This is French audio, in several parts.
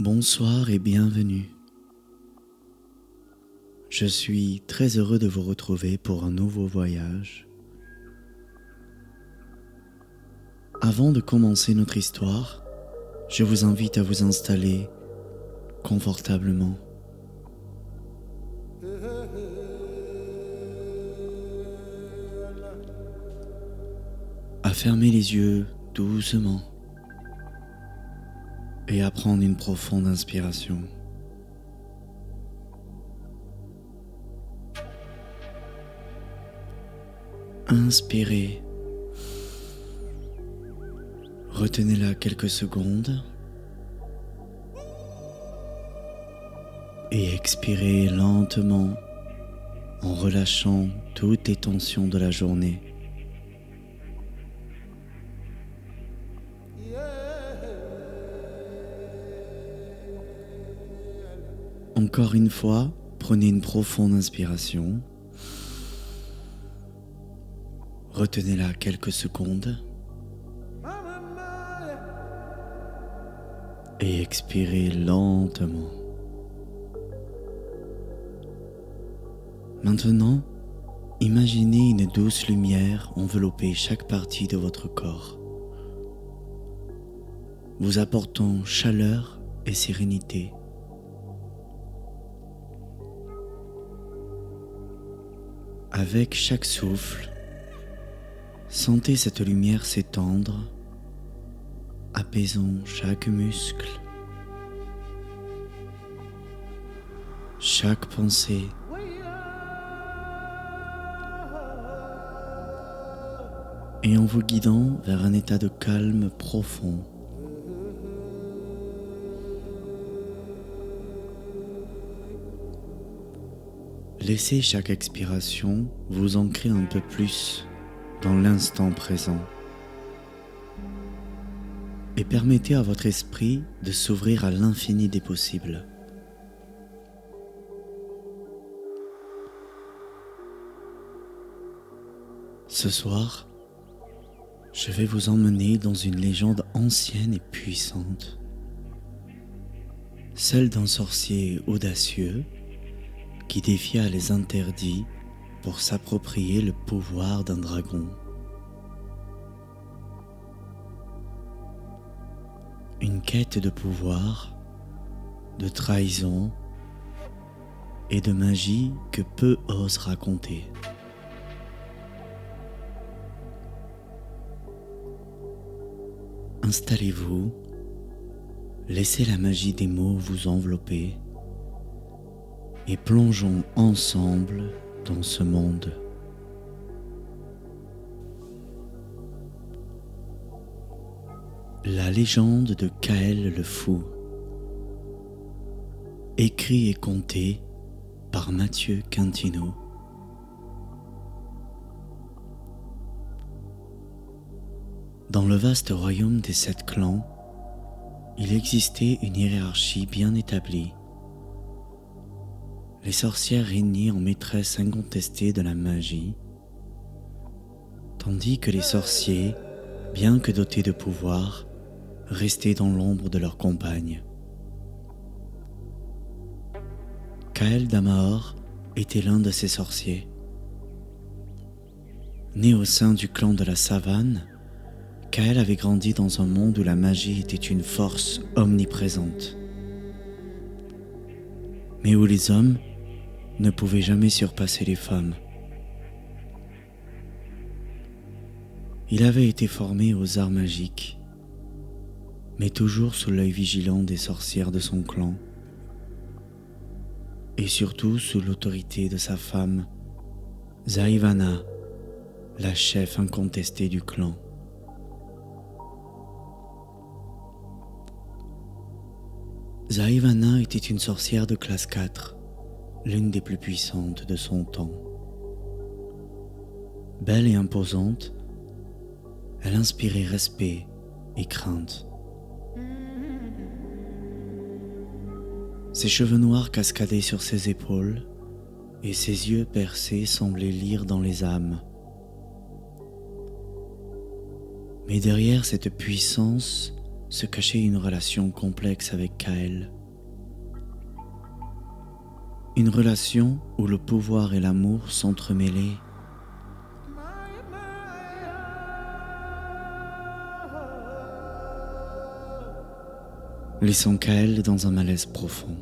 Bonsoir et bienvenue. Je suis très heureux de vous retrouver pour un nouveau voyage. Avant de commencer notre histoire, je vous invite à vous installer confortablement, à fermer les yeux doucement et à prendre une profonde inspiration. Inspirez. Retenez-la quelques secondes et expirez lentement en relâchant toutes les tensions de la journée. Encore une fois, prenez une profonde inspiration. Retenez-la quelques secondes et expirez lentement. Maintenant, imaginez une douce lumière envelopper chaque partie de votre corps, vous apportant chaleur et sérénité. Avec chaque souffle, sentez cette lumière s'étendre, apaisant chaque muscle, chaque pensée, et en vous guidant vers un état de calme profond. Laissez chaque expiration vous ancrer un peu plus dans l'instant présent et permettez à votre esprit de s'ouvrir à l'infini des possibles. Ce soir, je vais vous emmener dans une légende ancienne et puissante, celle d'un sorcier audacieux qui défia les interdits pour s'approprier le pouvoir d'un dragon. Une quête de pouvoir, de trahison et de magie que peu osent raconter. Installez-vous, laissez la magie des mots vous envelopper et plongeons ensemble dans ce monde. La légende de Kael le Fou, écrit et conté par Mathieu Quintino. Dans le vaste royaume des 7 clans, il existait une hiérarchie bien établie. Les sorcières régnaient en maîtresses incontestées de la magie, tandis que les sorciers, bien que dotés de pouvoir, restaient dans l'ombre de leurs compagnes. Kael Damaor était l'un de ces sorciers. Né au sein du clan de la savane, Kael avait grandi dans un monde où la magie était une force omniprésente, mais où les hommes ne pouvaient jamais surpasser les femmes. Il avait été formé aux arts magiques, mais toujours sous l'œil vigilant des sorcières de son clan, et surtout sous l'autorité de sa femme, Zaivana, la chef incontestée du clan. Zaivana était une sorcière de classe 4, l'une des plus puissantes de son temps. Belle et imposante, elle inspirait respect et crainte. Ses cheveux noirs cascadaient sur ses épaules et ses yeux percés semblaient lire dans les âmes. Mais derrière cette puissance se cachait une relation complexe avec Kael. Une relation où le pouvoir et l'amour s'entremêlaient. Laissant Kael dans un malaise profond.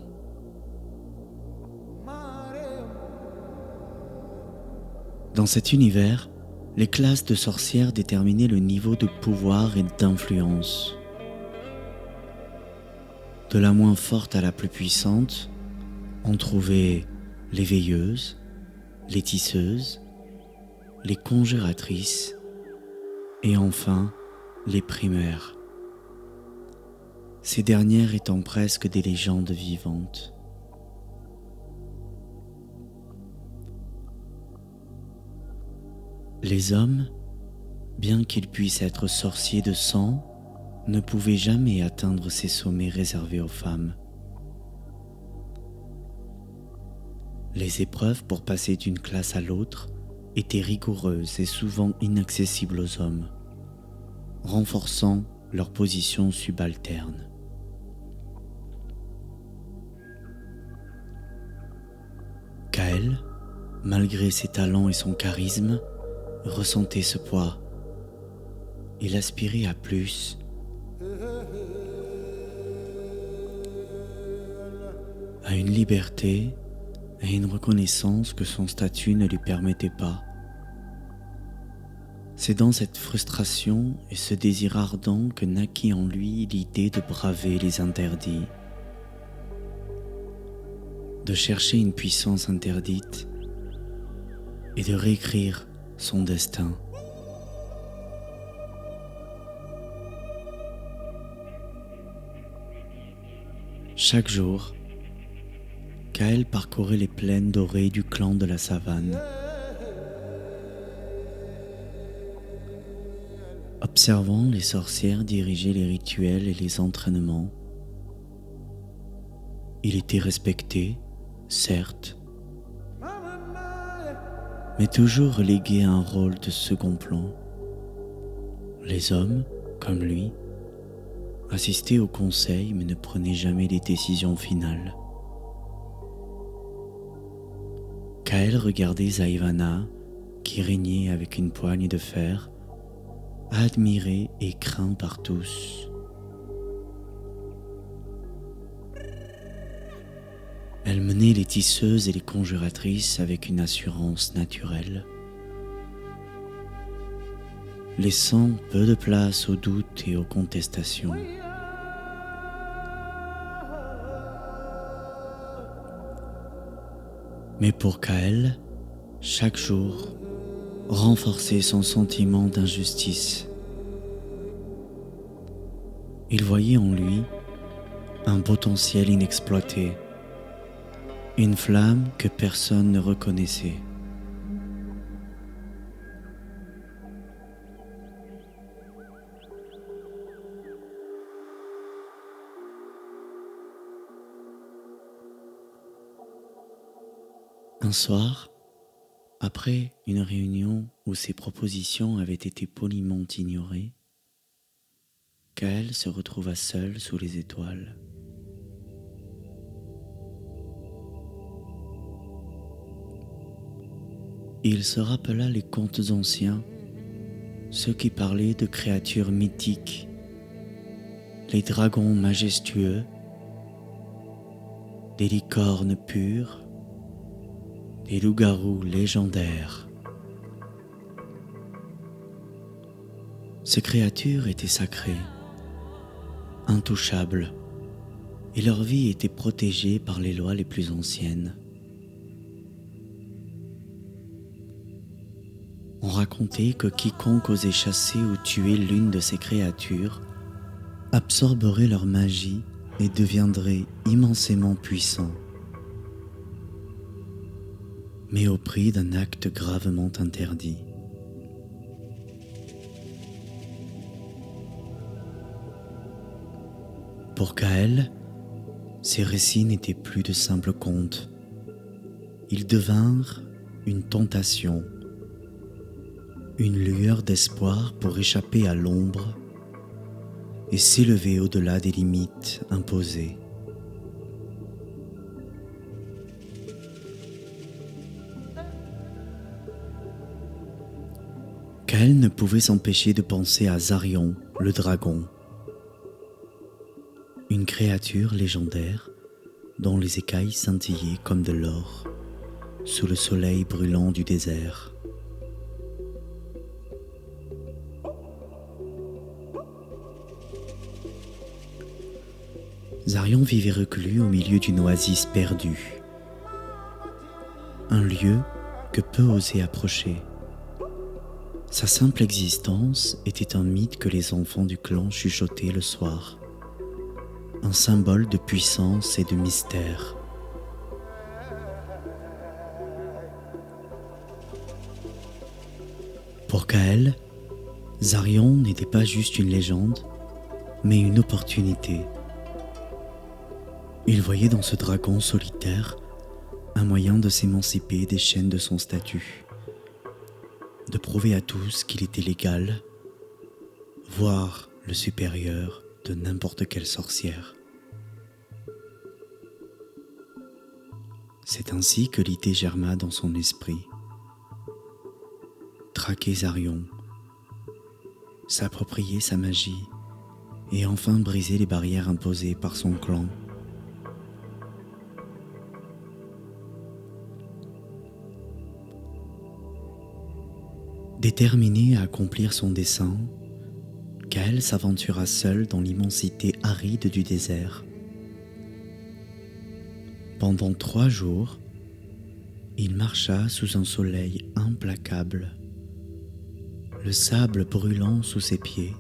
Dans cet univers, les classes de sorcières déterminaient le niveau de pouvoir et d'influence. De la moins forte à la plus puissante, on trouvait les veilleuses, les tisseuses, les conjuratrices et enfin les primaires. Ces dernières étant presque des légendes vivantes. Les hommes, bien qu'ils puissent être sorciers de sang, ne pouvaient jamais atteindre ces sommets réservés aux femmes. Les épreuves pour passer d'une classe à l'autre étaient rigoureuses et souvent inaccessibles aux hommes, renforçant leur position subalterne. Kael, malgré ses talents et son charisme, ressentait ce poids. Il aspirait à plus. À une liberté, à une reconnaissance que son statut ne lui permettait pas. C'est dans cette frustration et ce désir ardent que naquit en lui l'idée de braver les interdits, de chercher une puissance interdite et de réécrire son destin. Chaque jour, Kael parcourait les plaines dorées du clan de la savane. Observant les sorcières diriger les rituels et les entraînements, il était respecté, certes, mais toujours relégué à un rôle de second plan. Les hommes, comme lui, assistaient au conseil mais ne prenaient jamais les décisions finales. Kael regardait Zaivana, qui régnait avec une poigne de fer, admiré et craint par tous. Elle menait les tisseuses et les conjuratrices avec une assurance naturelle, laissant peu de place aux doutes et aux contestations. Mais pour Kael, chaque jour renforçait son sentiment d'injustice. Il voyait en lui un potentiel inexploité, une flamme que personne ne reconnaissait. Un soir, après une réunion où ses propositions avaient été poliment ignorées, Kael se retrouva seul sous les étoiles. Il se rappela les contes anciens, ceux qui parlaient de créatures mythiques, les dragons majestueux, les licornes pures, les loups-garous légendaires. Ces créatures étaient sacrées, intouchables, et leur vie était protégée par les lois les plus anciennes. On racontait que quiconque osait chasser ou tuer l'une de ces créatures absorberait leur magie et deviendrait immensément puissant, mais au prix d'un acte gravement interdit. Pour Kael, ces récits n'étaient plus de simples contes. Ils devinrent une tentation, une lueur d'espoir pour échapper à l'ombre et s'élever au-delà des limites imposées. Kael ne pouvait s'empêcher de penser à Zarion, le dragon, une créature légendaire dont les écailles scintillaient comme de l'or sous le soleil brûlant du désert. Zarion vivait reclus au milieu d'une oasis perdue, un lieu que peu osaient approcher. Sa simple existence était un mythe que les enfants du clan chuchotaient le soir, un symbole de puissance et de mystère. Pour Kael, Zarion n'était pas juste une légende, mais une opportunité. Il voyait dans ce dragon solitaire un moyen de s'émanciper des chaînes de son statut, de prouver à tous qu'il était l'égal, voire le supérieur de n'importe quelle sorcière. C'est ainsi que l'idée germa dans son esprit. Traquer Zarion, s'approprier sa magie et enfin briser les barrières imposées par son clan. Déterminé à accomplir son dessein, Kael s'aventura seul dans l'immensité aride du désert. Pendant 3 jours, il marcha sous un soleil implacable, le sable brûlant sous ses pieds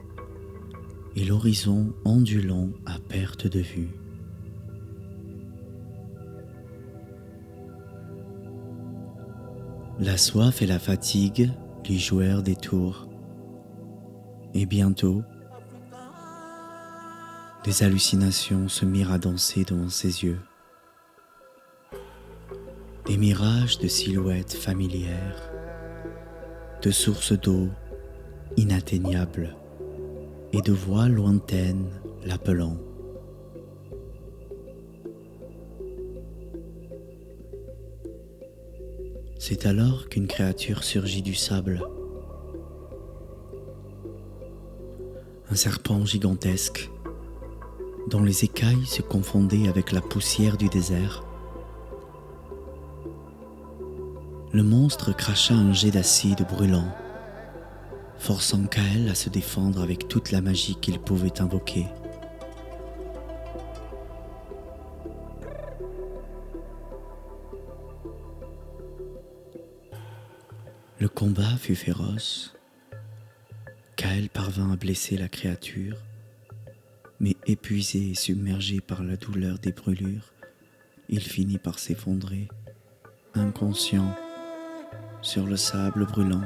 et l'horizon ondulant à perte de vue. La soif et la fatigue lui jouèrent des tours, et bientôt, des hallucinations se mirent à danser devant ses yeux. Des mirages de silhouettes familières, de sources d'eau inatteignables et de voix lointaines l'appelant. C'est alors qu'une créature surgit du sable. Un serpent gigantesque, dont les écailles se confondaient avec la poussière du désert. Le monstre cracha un jet d'acide brûlant, forçant Kael à se défendre avec toute la magie qu'il pouvait invoquer. Le combat fut féroce. Kael parvint à blesser la créature, mais épuisé et submergé par la douleur des brûlures, il finit par s'effondrer, inconscient, sur le sable brûlant.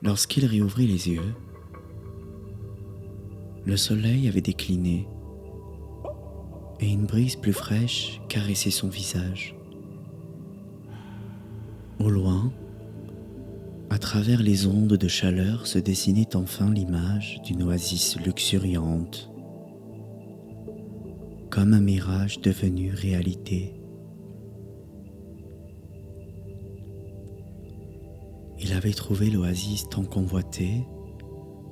Lorsqu'il réouvrit les yeux, le soleil avait décliné et une brise plus fraîche caressait son visage. Au loin, à travers les ondes de chaleur se dessinait enfin l'image d'une oasis luxuriante, comme un mirage devenu réalité. Il avait trouvé l'oasis tant convoitée,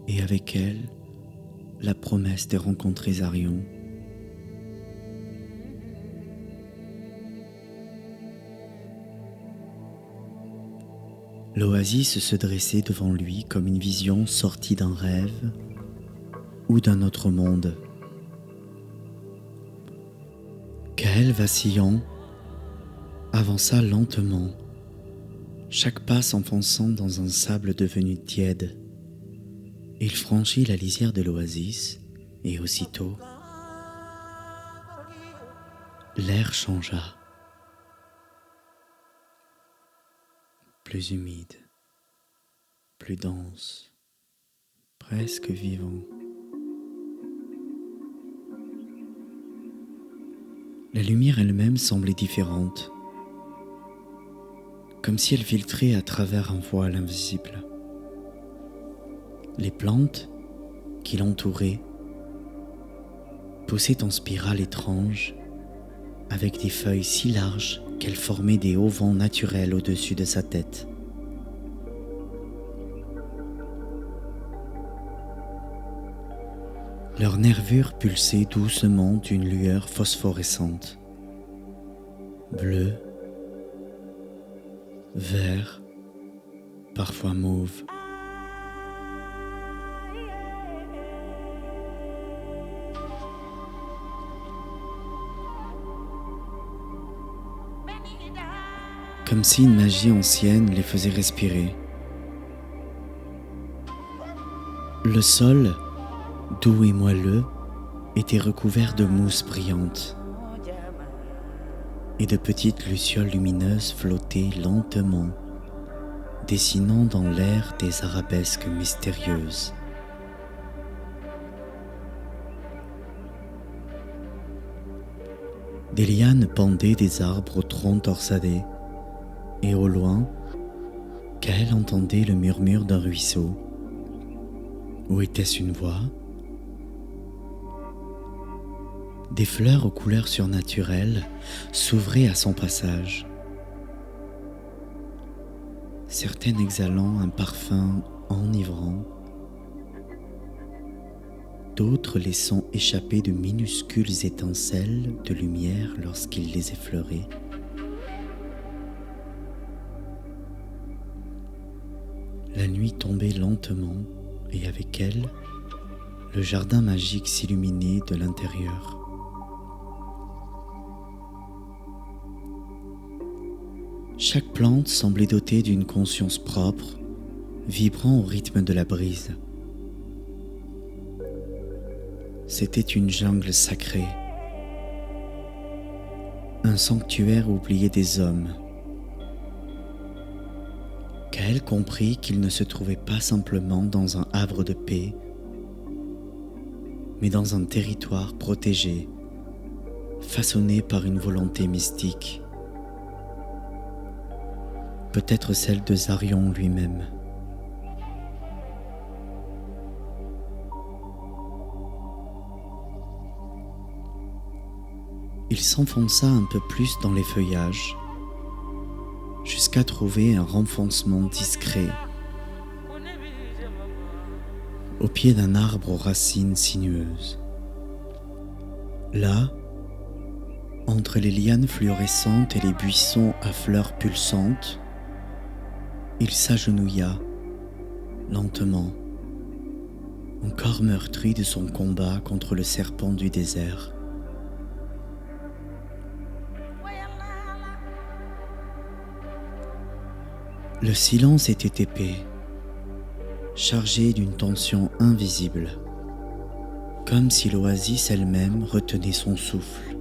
et avec elle, la promesse de rencontrer Zarion. L'oasis se dressait devant lui comme une vision sortie d'un rêve ou d'un autre monde. Kael, vacillant, avança lentement, chaque pas s'enfonçant dans un sable devenu tiède. Il franchit la lisière de l'oasis et aussitôt, l'air changea. Plus humide, plus dense, presque vivant. La lumière elle-même semblait différente. comme si elle filtrait à travers un voile invisible. Les plantes qui l'entouraient poussaient en spirale étrange, avec des feuilles si larges qu'elles formaient des hauts vents naturels au-dessus de sa tête. Leurs nervures pulsaient doucement d'une lueur phosphorescente, bleu, vert, parfois mauve. Comme si une magie ancienne les faisait respirer. Le sol, doux et moelleux, était recouvert de mousse brillante, et de petites lucioles lumineuses flottaient lentement, dessinant dans l'air des arabesques mystérieuses. Des lianes pendaient des arbres au tronc torsadé, et au loin, Kael entendait le murmure d'un ruisseau. Ou était-ce une voix? Des fleurs aux couleurs surnaturelles s'ouvraient à son passage, certaines exhalant un parfum enivrant, d'autres laissant échapper de minuscules étincelles de lumière lorsqu'il les effleurait. La nuit tombait lentement et avec elle, le jardin magique s'illuminait de l'intérieur. Chaque plante semblait dotée d'une conscience propre, vibrant au rythme de la brise. C'était une jungle sacrée, un sanctuaire oublié des hommes. Kael comprit qu'il ne se trouvait pas simplement dans un havre de paix, mais dans un territoire protégé, façonné par une volonté mystique, peut-être celle de Zarion lui-même. Il s'enfonça un peu plus dans les feuillages, jusqu'à trouver un renfoncement discret au pied d'un arbre aux racines sinueuses. Là, entre les lianes fluorescentes et les buissons à fleurs pulsantes, il s'agenouilla lentement, encore meurtri de son combat contre le serpent du désert. Le silence était épais, chargé d'une tension invisible, comme si l'oasis elle-même retenait son souffle.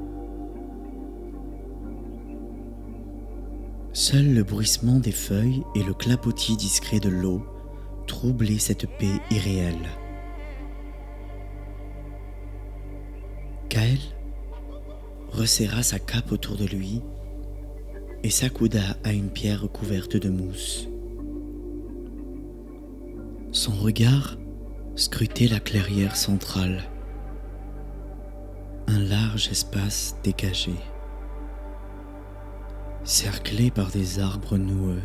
Seul le bruissement des feuilles et le clapotis discret de l'eau troublaient cette paix irréelle. Kael resserra sa cape autour de lui et s'accouda à une pierre recouverte de mousse. Son regard scrutait la clairière centrale, un large espace dégagé, cerclé par des arbres noueux.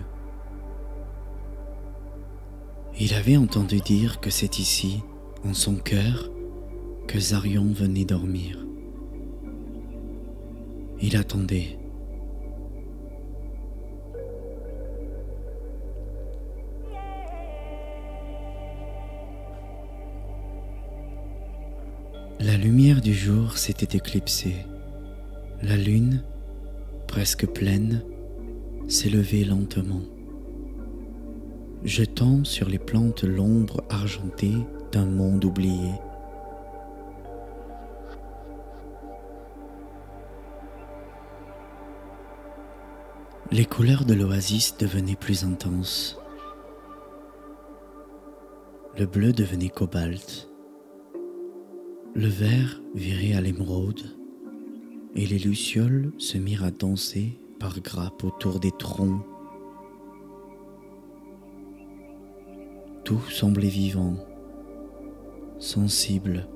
Il avait entendu dire que c'est ici, en son cœur, que Zarion venait dormir. Il attendait. La lumière du jour s'était éclipsée. La lune, presque pleine, s'élevait lentement, jetant sur les plantes l'ombre argentée d'un monde oublié. Les couleurs de l'oasis devenaient plus intenses. Le bleu devenait cobalt. Le vert virait à l'émeraude et les lucioles se mirent à danser par grappes autour des troncs Tout semblait vivant, sensible,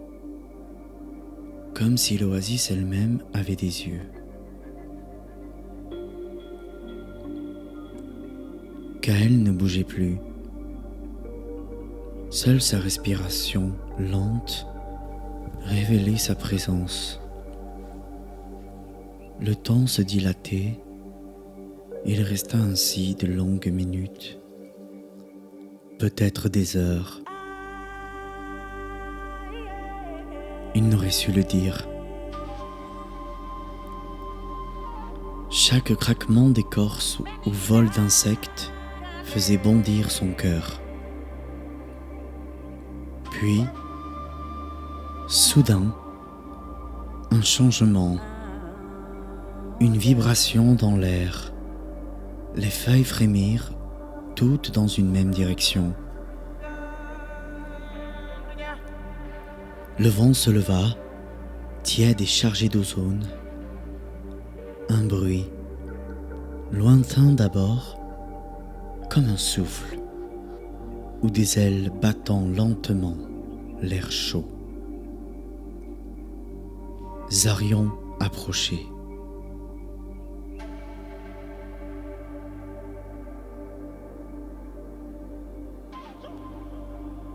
comme si l'oasis elle-même avait des yeux. Kael ne bougeait plus. Seule sa respiration lente révélait sa présence. Le temps se dilatait. Il resta ainsi de longues minutes, peut-être des heures. Il n'aurait su le dire. Chaque craquement d'écorce ou vol d'insectes faisait bondir son cœur. Puis, soudain, un changement, une vibration dans l'air. Les feuilles frémirent, toutes dans une même direction. Le vent se leva, tiède et chargé d'ozone. Un bruit, lointain d'abord, comme un souffle, ou des ailes battant lentement l'air chaud. Zarion approchait.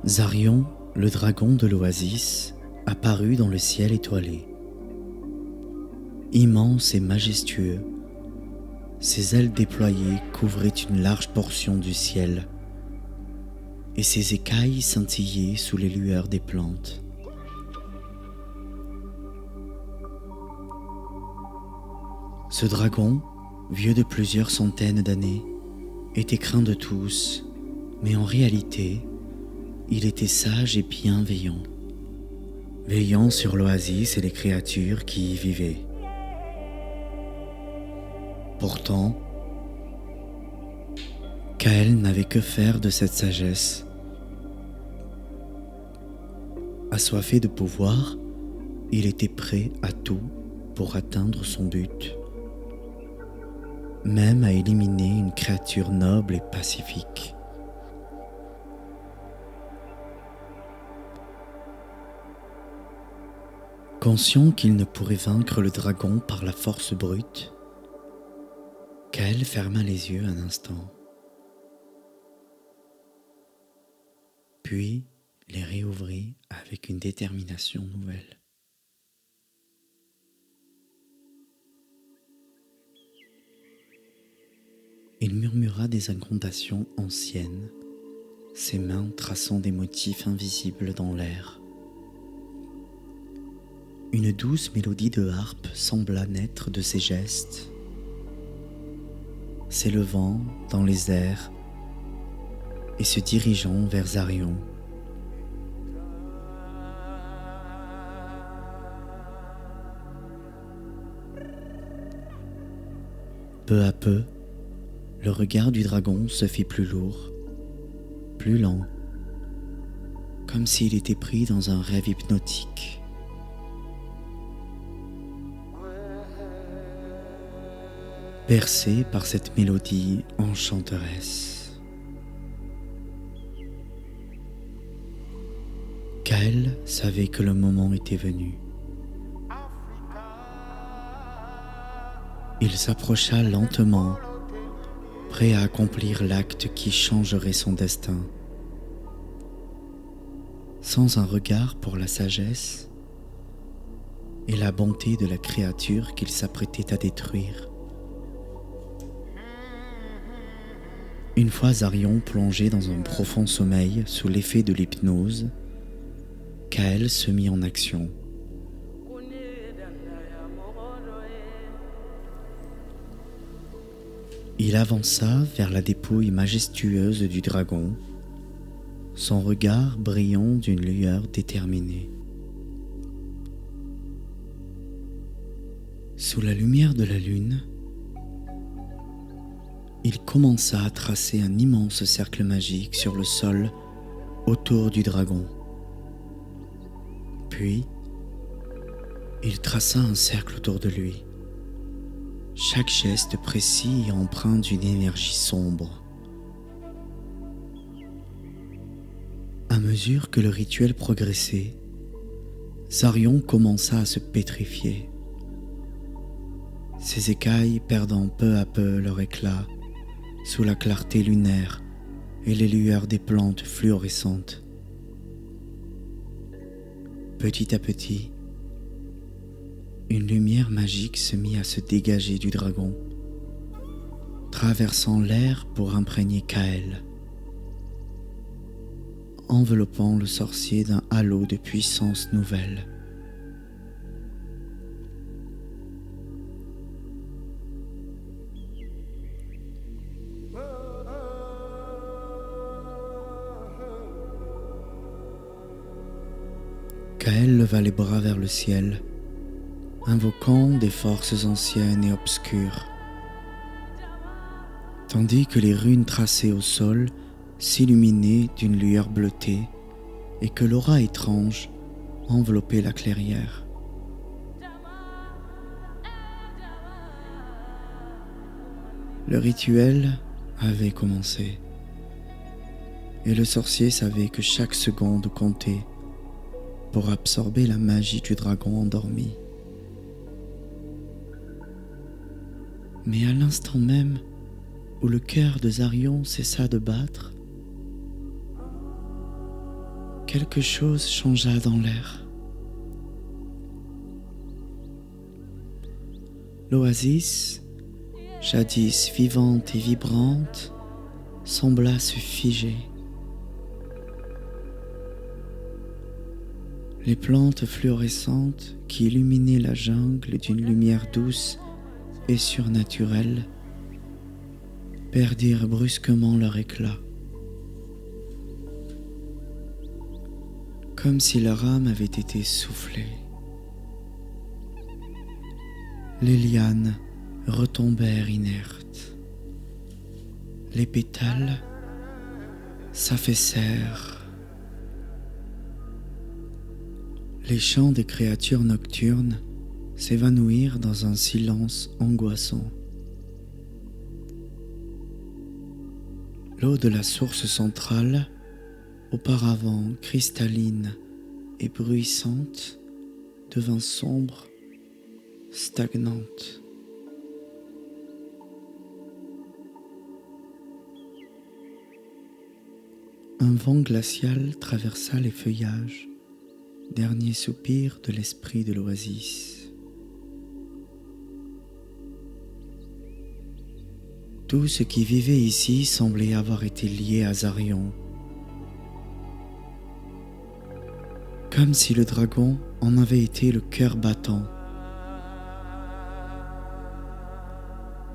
Zarion, le dragon de l'oasis, apparut dans le ciel étoilé. Immense et majestueux, ses ailes déployées couvraient une large portion du ciel, et ses écailles scintillaient sous les lueurs des plantes. Ce dragon, vieux de plusieurs centaines d'années, était craint de tous, mais en réalité, il était sage et bienveillant, veillant sur l'oasis et les créatures qui y vivaient. Pourtant, Kael n'avait que faire de cette sagesse. Assoiffé de pouvoir, il était prêt à tout pour atteindre son but, même à éliminer une créature noble et pacifique. Conscient qu'il ne pourrait vaincre le dragon par la force brute, Kael ferma les yeux un instant, puis les réouvrit avec une détermination nouvelle. Il murmura des incantations anciennes, ses mains traçant des motifs invisibles dans l'air. Une douce mélodie de harpe sembla naître de ses gestes, s'élevant dans les airs et se dirigeant vers Zarion. Peu à peu, le regard du dragon se fit plus lourd, plus lent, comme s'il était pris dans un rêve hypnotique. Bercé par cette mélodie enchanteresse. Kael savait que le moment était venu. Il s'approcha lentement, prêt à accomplir l'acte qui changerait son destin. Sans un regard pour la sagesse et la bonté de la créature qu'il s'apprêtait à détruire. Une fois Zarion plongé dans un profond sommeil sous l'effet de l'hypnose, Kael se mit en action. Il avança vers la dépouille majestueuse du dragon, son regard brillant d'une lueur déterminée. Sous la lumière de la lune, il commença à tracer un immense cercle magique sur le sol autour du dragon. Puis, il traça un cercle autour de lui, chaque geste précis et empreint d'une énergie sombre. À mesure que le rituel progressait, Zarion commença à se pétrifier, ses écailles perdant peu à peu leur éclat sous la clarté lunaire et les lueurs des plantes fluorescentes. Petit à petit, une lumière magique se mit à se dégager du dragon, traversant l'air pour imprégner Kael, enveloppant le sorcier d'un halo de puissance nouvelle. Kael leva les bras vers le ciel, invoquant des forces anciennes et obscures, tandis que les runes tracées au sol s'illuminaient d'une lueur bleutée et que l'aura étrange enveloppait la clairière. Le rituel avait commencé, et le sorcier savait que chaque seconde comptait pour absorber la magie du dragon endormi. Mais à l'instant même où le cœur de Zarion cessa de battre, quelque chose changea dans l'air. L'oasis, jadis vivante et vibrante, sembla se figer. Les plantes fluorescentes qui illuminaient la jungle d'une lumière douce et surnaturelle perdirent brusquement leur éclat, comme si leur âme avait été soufflée. Les lianes retombèrent inertes, les pétales s'affaissèrent. Les chants des créatures nocturnes s'évanouirent dans un silence angoissant. L'eau de la source centrale, auparavant cristalline et bruissante, devint sombre, stagnante. Un vent glacial traversa les feuillages, dernier soupir de l'esprit de l'oasis. Tout ce qui vivait ici semblait avoir été lié à Zarion, comme si le dragon en avait été le cœur battant.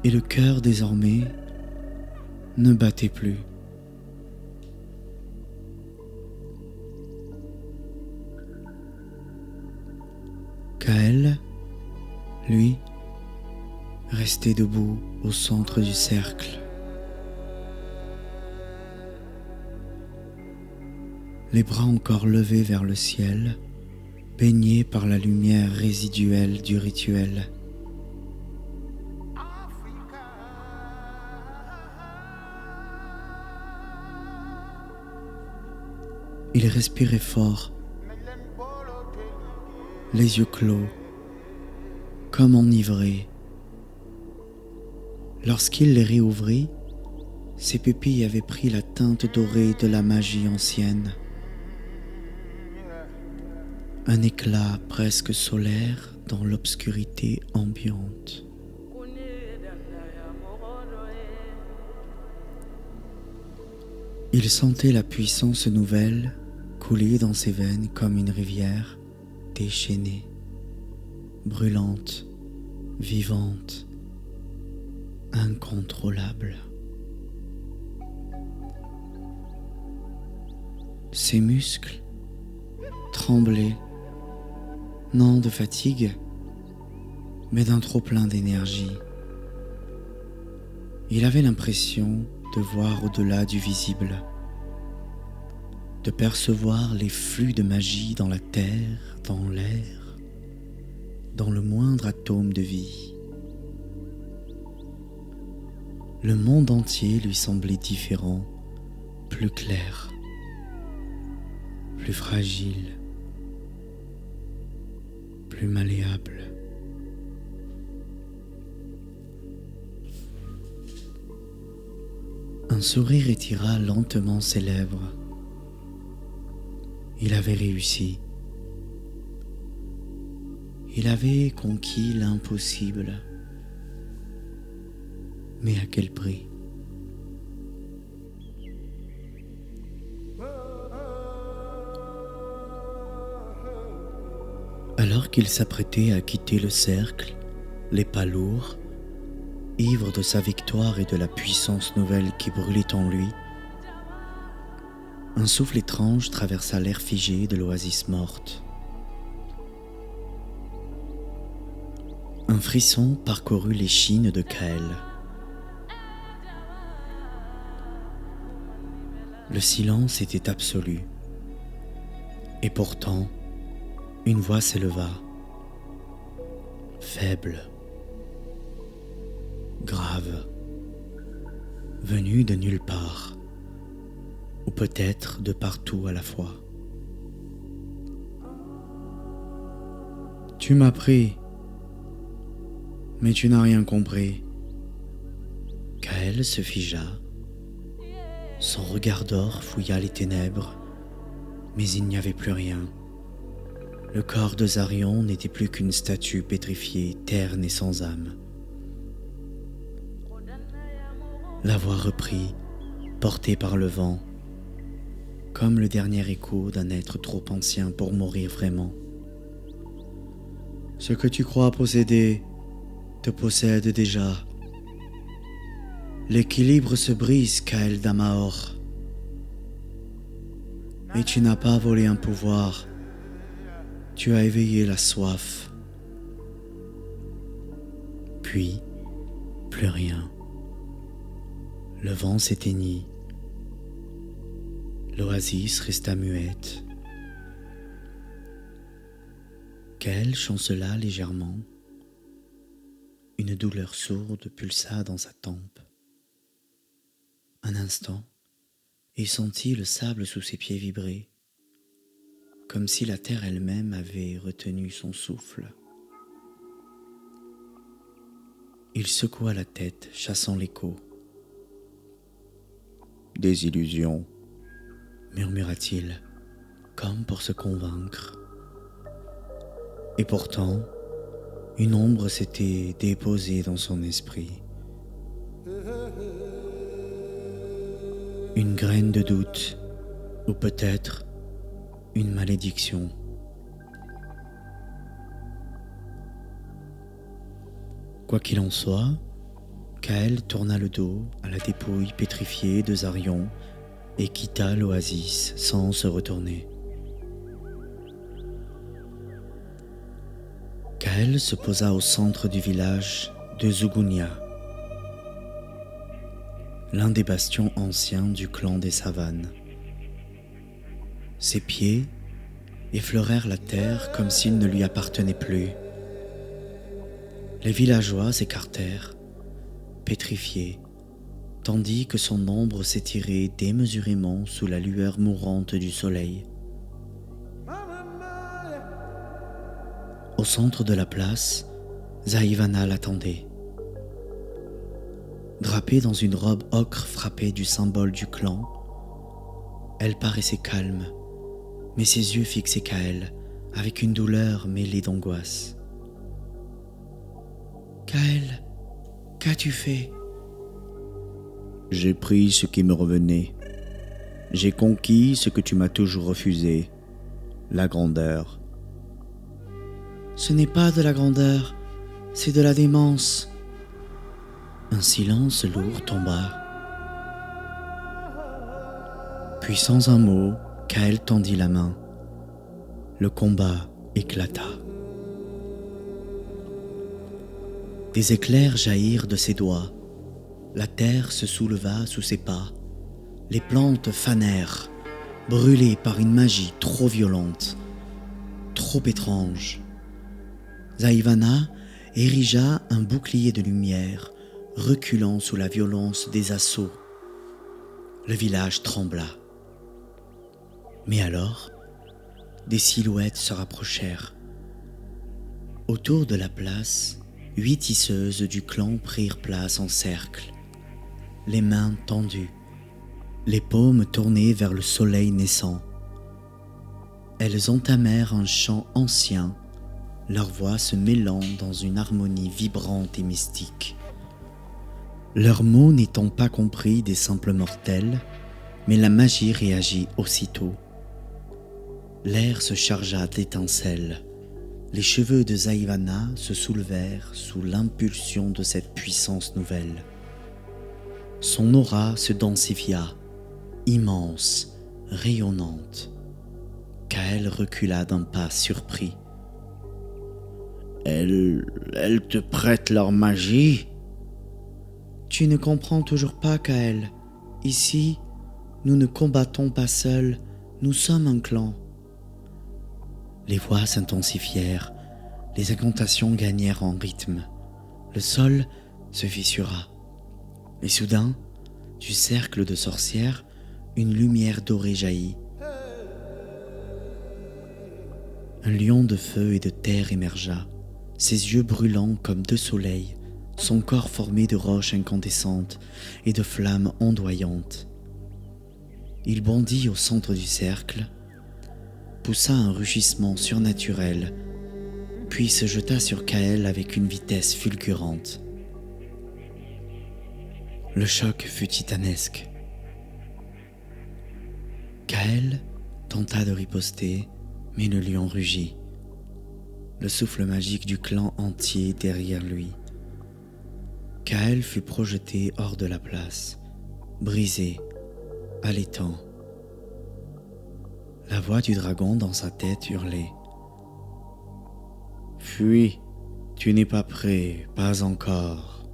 Et le cœur désormais ne battait plus. Kael, lui, restait debout au centre du cercle. Les bras encore levés vers le ciel, baignés par la lumière résiduelle du rituel. Il respirait fort, les yeux clos, comme enivré. Lorsqu'il les réouvrit, ses pupilles avaient pris la teinte dorée de la magie ancienne. Un éclat presque solaire dans l'obscurité ambiante. Il sentait la puissance nouvelle couler dans ses veines comme une rivière déchaînée, brûlante, vivante, incontrôlable. Ses muscles tremblaient, non de fatigue, mais d'un trop-plein d'énergie. Il avait l'impression de voir au-delà du visible, de percevoir les flux de magie dans la terre, dans l'air, dans le moindre atome de vie. Le monde entier lui semblait différent, plus clair. plus fragile, plus malléable. Un sourire étira lentement ses lèvres. Il avait réussi. Il avait conquis l'impossible. Mais à quel prix? Alors qu'il s'apprêtait à quitter le cercle, les pas lourds, ivre de sa victoire et de la puissance nouvelle qui brûlait en lui, un souffle étrange traversa l'air figé de l'oasis morte. Un frisson parcourut l'échine de Kael. Le silence était absolu. Et pourtant, une voix s'éleva, faible, grave, venue de nulle part, ou peut-être de partout à la fois. Tu m'as pris, mais tu n'as rien compris. Kael se figea. Son regard d'or fouilla les ténèbres, mais il n'y avait plus rien. Le corps de Zarion n'était plus qu'une statue pétrifiée, terne et sans âme. La voix reprit, portée par le vent, comme le dernier écho d'un être trop ancien pour mourir vraiment. Ce que tu crois posséder te possède déjà. L'équilibre se brise, Kael Damaor. Et tu n'as pas volé un pouvoir, tu as éveillé la soif. Puis, plus rien. Le vent s'éteignit. L'oasis resta muette. Kael chancela légèrement. Une douleur sourde pulsa dans sa tempe. Un instant, il sentit le sable sous ses pieds vibrer, comme si la terre elle-même avait retenu son souffle. Il secoua la tête, chassant l'écho. « Des illusions », murmura-t-il, comme pour se convaincre. Et pourtant, une ombre s'était déposée dans son esprit. Une graine de doute, ou peut-être une malédiction. Quoi qu'il en soit, Kael tourna le dos à la dépouille pétrifiée de Zarion et quitta l'oasis sans se retourner. Kael se posa au centre du village de Zugunia, l'un des bastions anciens du clan des savanes. Ses pieds effleurèrent la terre comme s'il ne lui appartenait plus. Les villageois s'écartèrent, pétrifiés, tandis que son ombre s'étirait démesurément sous la lueur mourante du soleil. Au centre de la place, Zaïvana l'attendait. Drapée dans une robe ocre frappée du symbole du clan, elle paraissait calme, mais ses yeux fixaient Kael avec une douleur mêlée d'angoisse. « Kael, qu'as-tu fait ?» « J'ai pris ce qui me revenait. J'ai conquis ce que tu m'as toujours refusé, la grandeur. » « Ce n'est pas de la grandeur, c'est de la démence. » Un silence lourd tomba. Puis sans un mot, Kael tendit la main. Le combat éclata. Des éclairs jaillirent de ses doigts. La terre se souleva sous ses pas. Les plantes fanèrent, brûlées par une magie trop violente, trop étrange. Zaïvana érigea un bouclier de lumière, reculant sous la violence des assauts. Le village trembla. Mais alors, des silhouettes se rapprochèrent. Autour de la place, 8 tisseuses du clan prirent place en cercle, les mains tendues, les paumes tournées vers le soleil naissant. Elles entamèrent un chant ancien, leurs voix se mêlant dans une harmonie vibrante et mystique. Leurs mots n'étant pas compris des simples mortels, mais la magie réagit aussitôt. L'air se chargea d'étincelles. Les cheveux de Zaïvana se soulevèrent sous l'impulsion de cette puissance nouvelle. Son aura se densifia, immense, rayonnante. Kael recula d'un pas surpris. Elles te prêtent leur magie? Tu ne comprends toujours pas, Kael. Ici, nous ne combattons pas seuls, nous sommes un clan. Les voix s'intensifièrent, les incantations gagnèrent en rythme. Le sol se fissura. Et soudain, du cercle de sorcières, une lumière dorée jaillit. Un lion de feu et de terre émergea, ses yeux brûlants comme 2 soleils, son corps formé de roches incandescentes et de flammes ondoyantes. Il bondit au centre du cercle, poussa un rugissement surnaturel, puis se jeta sur Kael avec une vitesse fulgurante. Le choc fut titanesque. Kael tenta de riposter, mais le lion rugit, le souffle magique du clan entier derrière lui. Kael fut projeté hors de la place, brisé, haletant. La voix du dragon dans sa tête hurlait. « Fuis, tu n'es pas prêt, pas encore. »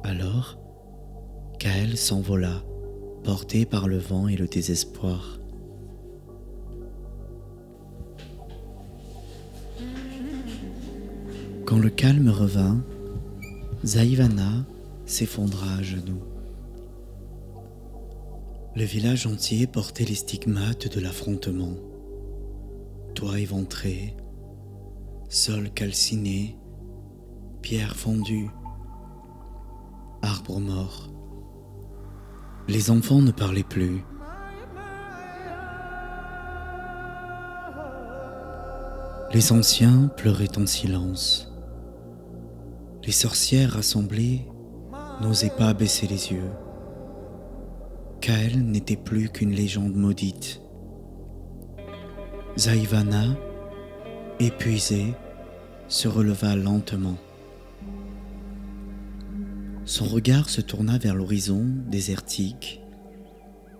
Alors, Kael s'envola, porté par le vent et le désespoir. Quand le calme revint, Zaïvana s'effondra à genoux. Le village entier portait les stigmates de l'affrontement. Toits éventrés, sol calciné, pierres fondues, arbres morts. Les enfants ne parlaient plus. Les anciens pleuraient en silence. Les sorcières rassemblées n'osaient pas baisser les yeux. Kael n'était plus qu'une légende maudite. Zaïvana, épuisée, se releva lentement. Son regard se tourna vers l'horizon désertique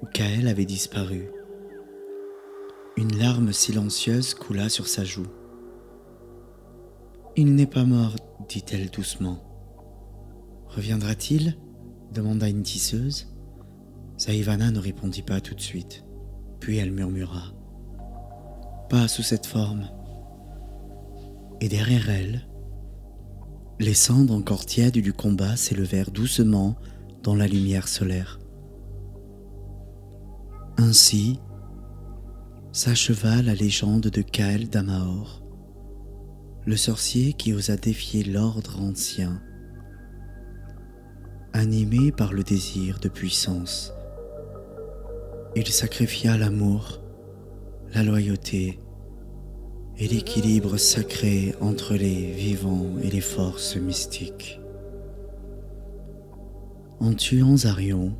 où Kael avait disparu. Une larme silencieuse coula sur sa joue. « Il n'est pas mort, dit-elle doucement. Reviendra-t-il ? Demanda une tisseuse. Zaïvana ne répondit pas tout de suite. Puis elle murmura. Pas sous cette forme. Et derrière elle, les cendres encore tièdes du combat s'élevèrent doucement dans la lumière solaire. Ainsi s'acheva la légende de Kael d'Amaor, le sorcier qui osa défier l'ordre ancien. Animé par le désir de puissance, il sacrifia l'amour, la loyauté et l'équilibre sacré entre les vivants et les forces mystiques. En tuant Zarion,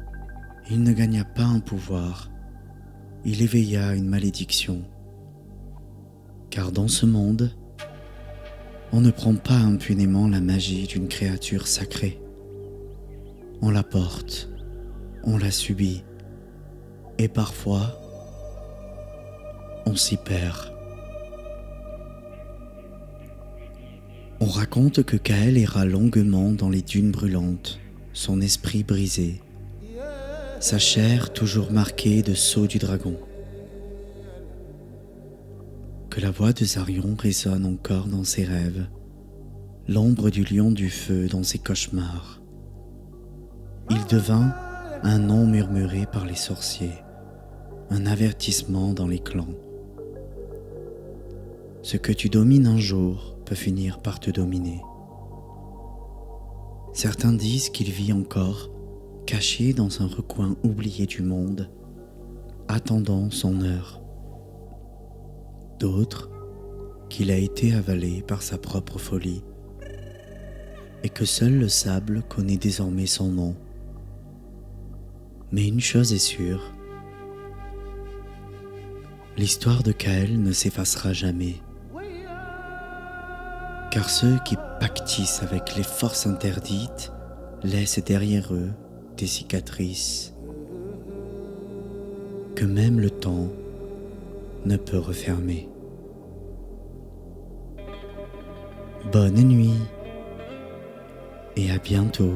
il ne gagna pas un pouvoir, il éveilla une malédiction. Car dans ce monde, on ne prend pas impunément la magie d'une créature sacrée. On la porte, on la subit, et parfois, on s'y perd. On raconte que Kael erra longuement dans les dunes brûlantes, son esprit brisé, sa chair toujours marquée de sceaux du dragon. Que la voix de Zarion résonne encore dans ses rêves, l'ombre du lion du feu dans ses cauchemars. Il devint un nom murmuré par les sorciers, un avertissement dans les clans. Ce que tu domines un jour peut finir par te dominer. Certains disent qu'il vit encore, caché dans un recoin oublié du monde, attendant son heure. D'autres, qu'il a été avalé par sa propre folie, et que seul le sable connaît désormais son nom. Mais une chose est sûre, l'histoire de Kael ne s'effacera jamais. Car ceux qui pactissent avec les forces interdites laissent derrière eux des cicatrices que même le temps ne peut refermer. Bonne nuit et à bientôt.